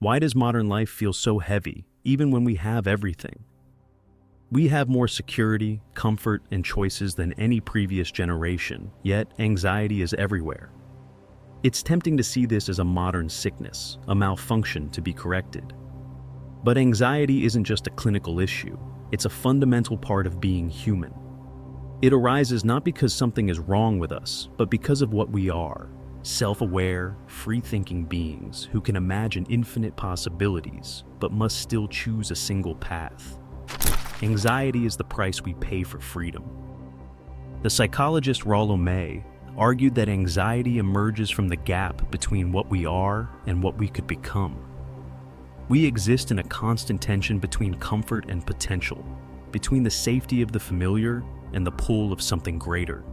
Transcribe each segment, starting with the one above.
Why does modern life feel so heavy, even when we have everything? We have more security, comfort, and choices than any previous generation, yet anxiety is everywhere. It's tempting to see this as a modern sickness, a malfunction to be corrected. But anxiety isn't just a clinical issue, it's a fundamental part of being human. It arises not because something is wrong with us, but because of what we are: self-aware, free-thinking beings who can imagine infinite possibilities, but must still choose a single path. Anxiety is the price we pay for freedom. The psychologist Rollo May argued that anxiety emerges from the gap between what we are and what we could become. We exist in a constant tension between comfort and potential, between the safety of the familiar and the pull of something greater.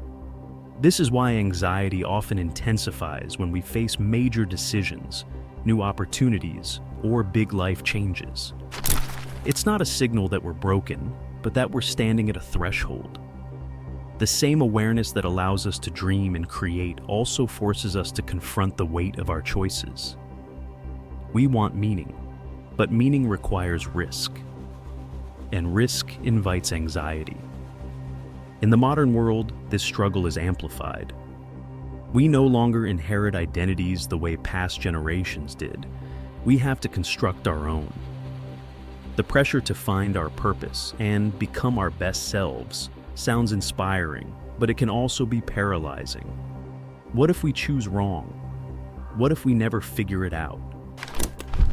This is why anxiety often intensifies when we face major decisions, new opportunities, or big life changes. It's not a signal that we're broken, but that we're standing at a threshold. The same awareness that allows us to dream and create also forces us to confront the weight of our choices. We want meaning, but meaning requires risk, and risk invites anxiety. In the modern world, this struggle is amplified. We no longer inherit identities the way past generations did. We have to construct our own. The pressure to find our purpose and become our best selves sounds inspiring, but it can also be paralyzing. What if we choose wrong? What if we never figure it out?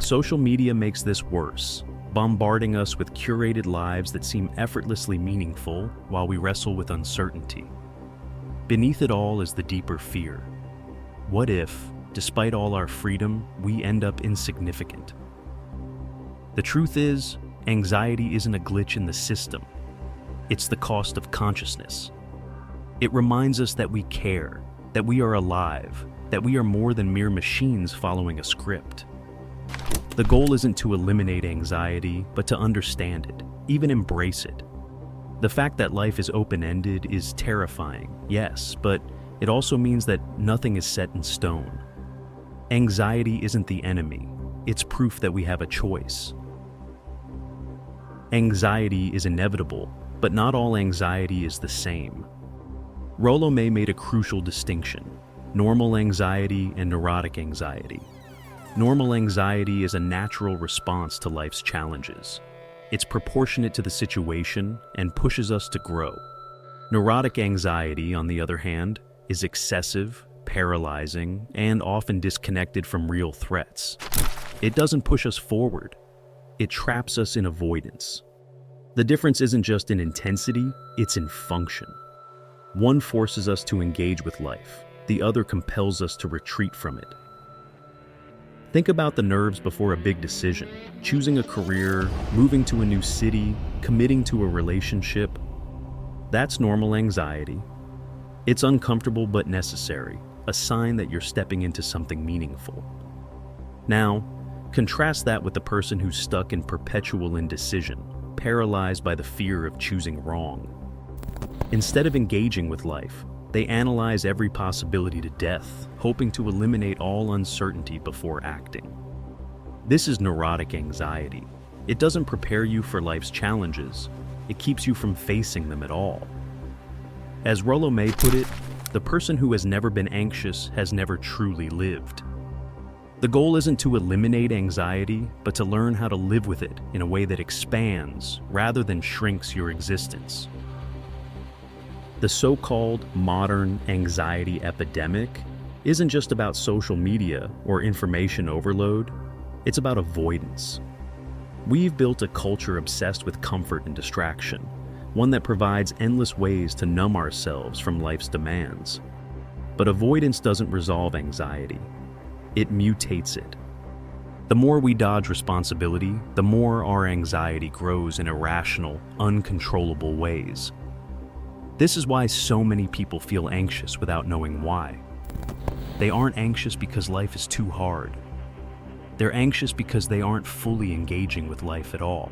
Social media makes this worse, bombarding us with curated lives that seem effortlessly meaningful while we wrestle with uncertainty. Beneath it all is the deeper fear. What if, despite all our freedom, we end up insignificant? The truth is, anxiety isn't a glitch in the system. It's the cost of consciousness. It reminds us that we care, that we are alive, that we are more than mere machines following a script. The goal isn't to eliminate anxiety, but to understand it, even embrace it. The fact that life is open-ended is terrifying, yes, but it also means that nothing is set in stone. Anxiety isn't the enemy, it's proof that we have a choice. Anxiety is inevitable, but not all anxiety is the same. Rollo May made a crucial distinction: normal anxiety and neurotic anxiety. Normal anxiety is a natural response to life's challenges. It's proportionate to the situation and pushes us to grow. Neurotic anxiety, on the other hand, is excessive, paralyzing, and often disconnected from real threats. It doesn't push us forward. It traps us in avoidance. The difference isn't just in intensity, it's in function. One forces us to engage with life, the other compels us to retreat from it. Think about the nerves before a big decision: choosing a career, moving to a new city, committing to a relationship. That's normal anxiety. It's uncomfortable but necessary, a sign that you're stepping into something meaningful. Now, contrast that with the person who's stuck in perpetual indecision, paralyzed by the fear of choosing wrong. Instead of engaging with life, they analyze every possibility to death, hoping to eliminate all uncertainty before acting. This is neurotic anxiety. It doesn't prepare you for life's challenges. It keeps you from facing them at all. As Rollo May put it, the person who has never been anxious has never truly lived. The goal isn't to eliminate anxiety, but to learn how to live with it in a way that expands rather than shrinks your existence. The so-called modern anxiety epidemic isn't just about social media or information overload, it's about avoidance. We've built a culture obsessed with comfort and distraction, one that provides endless ways to numb ourselves from life's demands. But avoidance doesn't resolve anxiety. It mutates it. The more we dodge responsibility, the more our anxiety grows in irrational, uncontrollable ways. This is why so many people feel anxious without knowing why. They aren't anxious because life is too hard. They're anxious because they aren't fully engaging with life at all.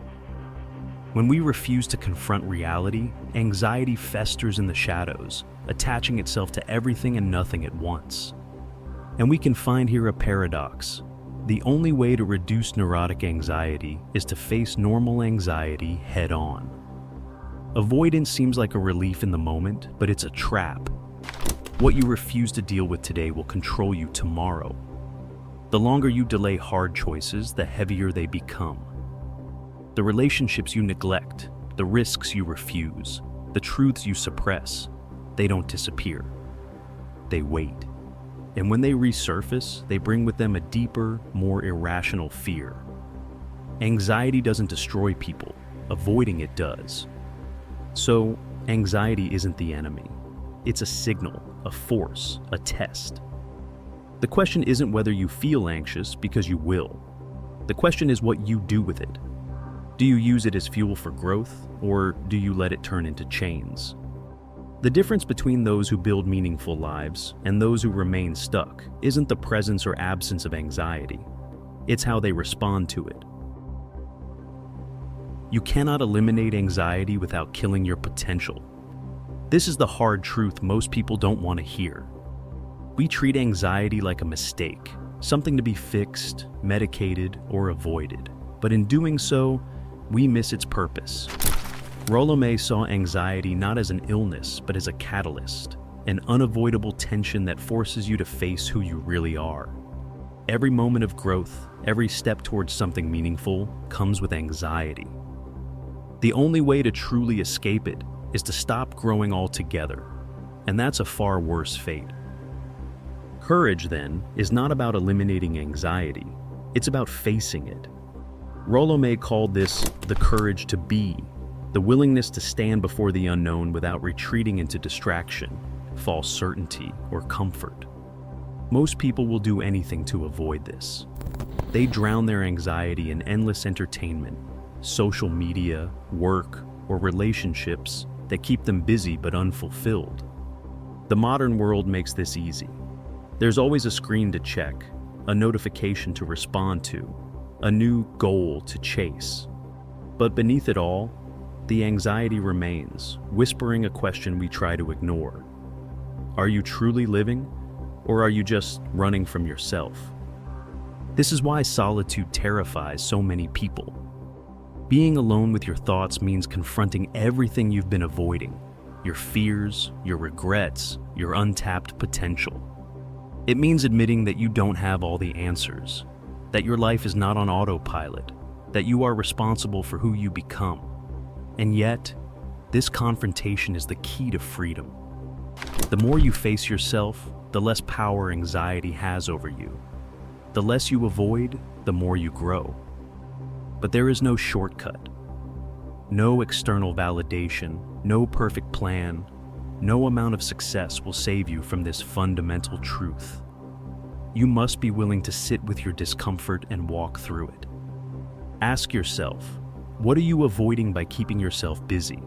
When we refuse to confront reality, anxiety festers in the shadows, attaching itself to everything and nothing at once. And we can find here a paradox. The only way to reduce neurotic anxiety is to face normal anxiety head-on. Avoidance seems like a relief in the moment, but it's a trap. What you refuse to deal with today will control you tomorrow. The longer you delay hard choices, the heavier they become. The relationships you neglect, the risks you refuse, the truths you suppress, they don't disappear. They wait. And when they resurface, they bring with them a deeper, more irrational fear. Anxiety doesn't destroy people, avoiding it does. So, anxiety isn't the enemy. It's a signal, a force, a test. The question isn't whether you feel anxious, because you will. The question is what you do with it. Do you use it as fuel for growth, or do you let it turn into chains? The difference between those who build meaningful lives and those who remain stuck isn't the presence or absence of anxiety. It's how they respond to it. You cannot eliminate anxiety without killing your potential. This is the hard truth most people don't want to hear. We treat anxiety like a mistake, something to be fixed, medicated, or avoided. But in doing so, we miss its purpose. Rollo saw anxiety not as an illness, but as a catalyst, an unavoidable tension that forces you to face who you really are. Every moment of growth, every step towards something meaningful, comes with anxiety. The only way to truly escape it is to stop growing altogether, and that's a far worse fate. Courage, then, is not about eliminating anxiety, it's about facing it. Rollo called this the courage to be, the willingness to stand before the unknown without retreating into distraction, false certainty, or comfort. Most people will do anything to avoid this. They drown their anxiety in endless entertainment, social media, work, or relationships that keep them busy but unfulfilled. The modern world makes this easy. There's always a screen to check, a notification to respond to, a new goal to chase. But beneath it all, the anxiety remains, whispering a question we try to ignore. Are you truly living, or are you just running from yourself? This is why solitude terrifies so many people. Being alone with your thoughts means confronting everything you've been avoiding, your fears, your regrets, your untapped potential. It means admitting that you don't have all the answers, that your life is not on autopilot, that you are responsible for who you become. And yet, this confrontation is the key to freedom. The more you face yourself, the less power anxiety has over you. The less you avoid, the more you grow. But there is no shortcut. No external validation, no perfect plan, no amount of success will save you from this fundamental truth. You must be willing to sit with your discomfort and walk through it. Ask yourself, what are you avoiding by keeping yourself busy?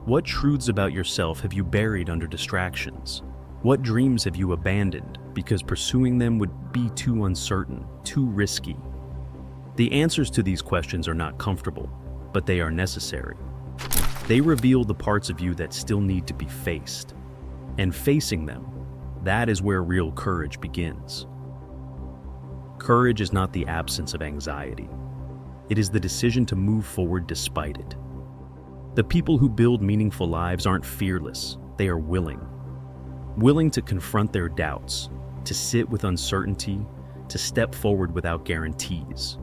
What truths about yourself have you buried under distractions? What dreams have you abandoned because pursuing them would be too uncertain, too risky? The answers to these questions are not comfortable, but they are necessary. They reveal the parts of you that still need to be faced. And facing them, that is where real courage begins. Courage is not the absence of anxiety. It is the decision to move forward despite it. The people who build meaningful lives aren't fearless, they are willing. Willing to confront their doubts, to sit with uncertainty, to step forward without guarantees.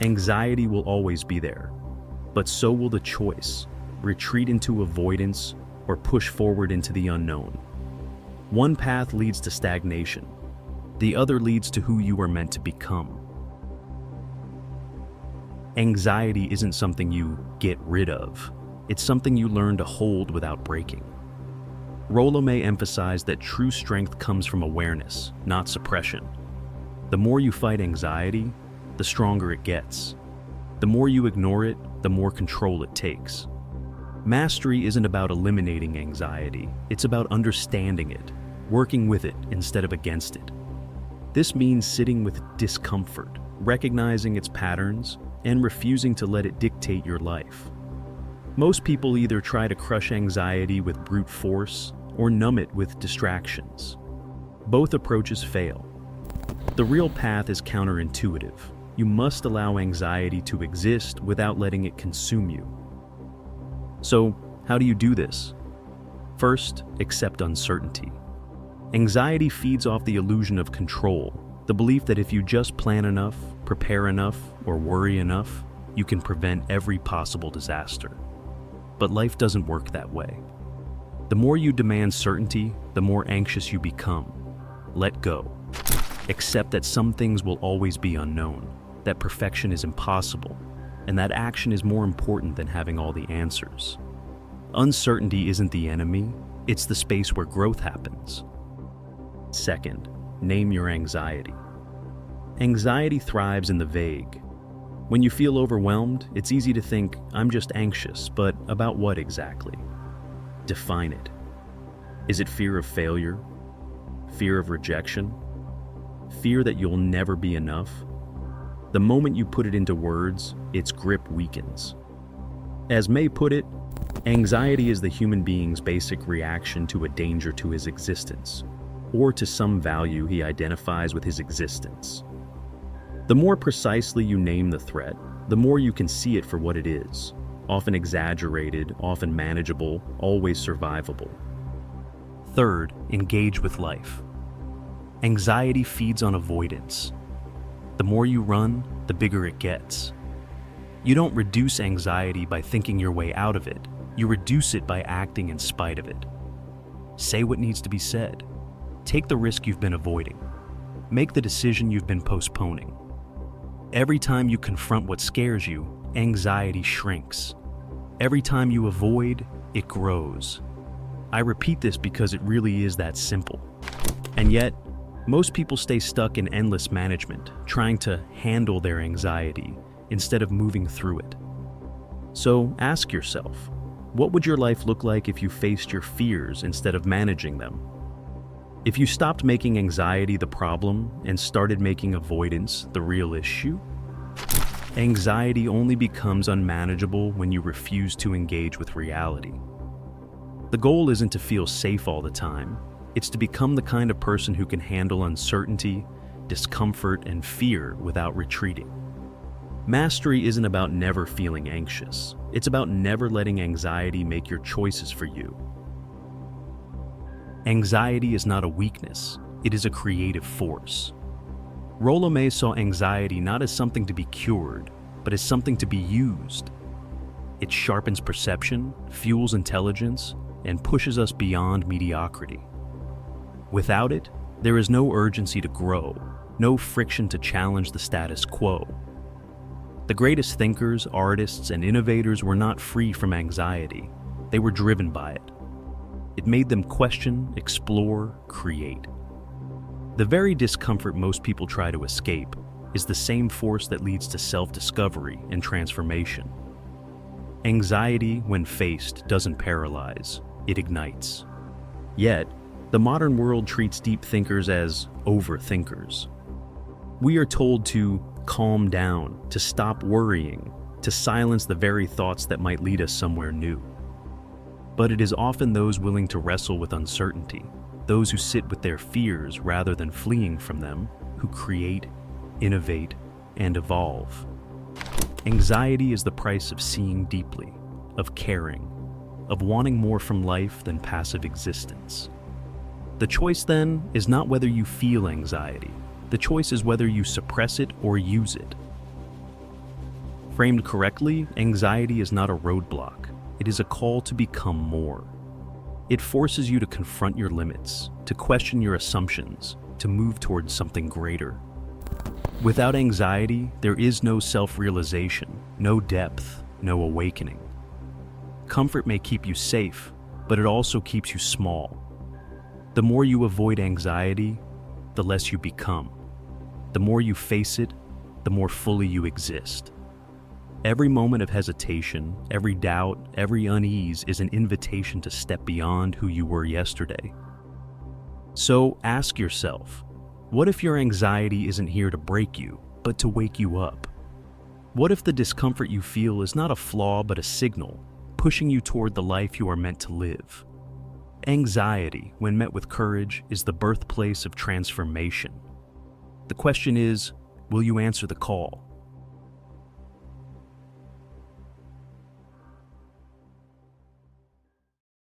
Anxiety will always be there, but so will the choice, retreat into avoidance or push forward into the unknown. One path leads to stagnation, the other leads to who you are meant to become. Anxiety isn't something you get rid of, it's something you learn to hold without breaking. Rollo emphasized that true strength comes from awareness, not suppression. The more you fight anxiety, the stronger it gets. The more you ignore it, the more control it takes. Mastery isn't about eliminating anxiety, it's about understanding it, working with it instead of against it. This means sitting with discomfort, recognizing its patterns, and refusing to let it dictate your life. Most people either try to crush anxiety with brute force or numb it with distractions. Both approaches fail. The real path is counterintuitive. You must allow anxiety to exist without letting it consume you. So, how do you do this? First, accept uncertainty. Anxiety feeds off the illusion of control, the belief that if you just plan enough, prepare enough, or worry enough, you can prevent every possible disaster. But life doesn't work that way. The more you demand certainty, the more anxious you become. Let go. Accept that some things will always be unknown, that perfection is impossible, and that action is more important than having all the answers. Uncertainty isn't the enemy, it's the space where growth happens. Second, name your anxiety. Anxiety thrives in the vague. When you feel overwhelmed, it's easy to think, I'm just anxious, but about what exactly? Define it. Is it fear of failure? Fear of rejection? Fear that you'll never be enough? The moment you put it into words, its grip weakens. As May put it, anxiety is the human being's basic reaction to a danger to his existence, or to some value he identifies with his existence. The more precisely you name the threat, the more you can see it for what it is, often exaggerated, often manageable, always survivable. Third, engage with life. Anxiety feeds on avoidance. The more you run, the bigger it gets. You don't reduce anxiety by thinking your way out of it. You reduce it by acting in spite of it. Say what needs to be said. Take the risk you've been avoiding. Make the decision you've been postponing. Every time you confront what scares you, anxiety shrinks. Every time you avoid, it grows. I repeat this because it really is that simple. And yet, most people stay stuck in endless management, trying to handle their anxiety instead of moving through it. So ask yourself, what would your life look like if you faced your fears instead of managing them? If you stopped making anxiety the problem and started making avoidance the real issue? Anxiety only becomes unmanageable when you refuse to engage with reality. The goal isn't to feel safe all the time. It's to become the kind of person who can handle uncertainty, discomfort, and fear without retreating. Mastery isn't about never feeling anxious. It's about never letting anxiety make your choices for you. Anxiety is not a weakness, it is a creative force. Rollo May saw anxiety not as something to be cured, but as something to be used. It sharpens perception, fuels intelligence, and pushes us beyond mediocrity. Without it, there is no urgency to grow, no friction to challenge the status quo. The greatest thinkers, artists, and innovators were not free from anxiety. They were driven by it. It made them question, explore, create. The very discomfort most people try to escape is the same force that leads to self-discovery and transformation. Anxiety, when faced, doesn't paralyze, it ignites. Yet, the modern world treats deep thinkers as overthinkers. We are told to calm down, to stop worrying, to silence the very thoughts that might lead us somewhere new. But it is often those willing to wrestle with uncertainty, those who sit with their fears rather than fleeing from them, who create, innovate, and evolve. Anxiety is the price of seeing deeply, of caring, of wanting more from life than passive existence. The choice then is not whether you feel anxiety. The choice is whether you suppress it or use it. Framed correctly, anxiety is not a roadblock. It is a call to become more. It forces you to confront your limits, to question your assumptions, to move towards something greater. Without anxiety, there is no self-realization, no depth, no awakening. Comfort may keep you safe, but it also keeps you small. The more you avoid anxiety, the less you become. The more you face it, the more fully you exist. Every moment of hesitation, every doubt, every unease is an invitation to step beyond who you were yesterday. So ask yourself, what if your anxiety isn't here to break you, but to wake you up? What if the discomfort you feel is not a flaw but a signal, pushing you toward the life you are meant to live? Anxiety, when met with courage, is the birthplace of transformation. The question is, will you answer the call?